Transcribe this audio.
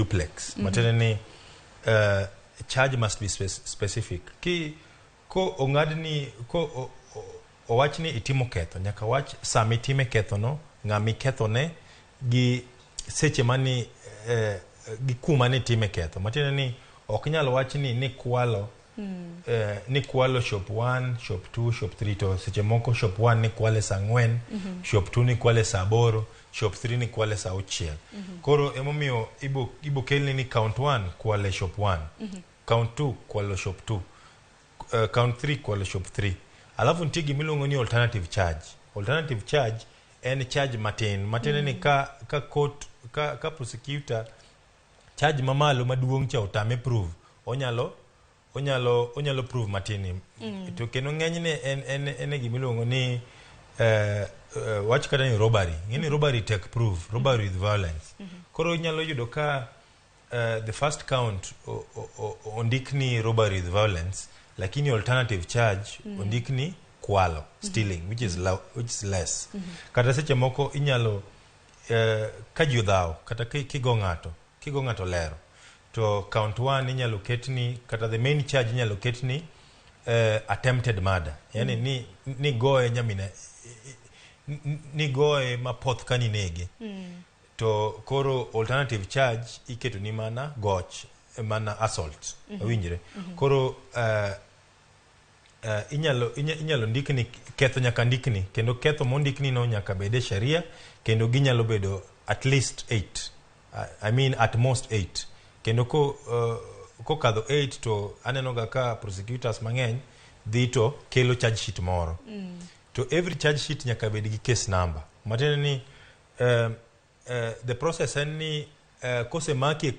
duplex. Matiende ni charge must be specific. Ko ong'adni ko owachni itimo ketho, nyaka wach sami time kethono, ng'ami kethone gi seche mani gi kuma ni time ketho. Matiende ni ok nyal wachni ni kwalo shop 1, shop 2, shop 3 to seche moko shop 1 ni kwale saa 4, shop 2 ni kwale saa 8, shop 3 ni kwale saa 6. Koro emomiyo ibo kelni ni count 1 kwale shop 1, count 2 kwalo shop 2, count 3 kwalo shop 3. Alafu nitie gimiluongo ni alternative charge. Alternative charge en charge matin. Matin ni ka court ka prosecutor charge mamalo maduong' cha otame prove. Onyalo prove matin. To kendo ng'enyne en gimiluongo ni wach kata ni robbery. Ng'eni robbery take proof, robbery with violence. Koro inyalo yudo ka the first count ondikni robbery with violence, lakini alternative charge ondikni kwalo, stealing, which is less. Kata seche moko inyalo ka ji odhawo kata kigo ng'ato lero, to count 1 inyalo ketni kata the main charge inyalo ketni attempted murder. Yani ni goye nyamine ni goye mapoth kaninege. To koro alternative charge iketo ni mana goch, mana assault. Winjire. Koro inyalo ndikni ketho, nyaka ndikni kendo ketho mondikni no nyaka bede sharia, kendo ginyalo bedo at least 8, I mean at most 8. Kendo ko kadho 8 to aneno ga ka prosecutors mang'eny dhi to kelo charge sheet moro. To every charge sheet nyaka bed gi case number. Matiende ni the process en ni kose maki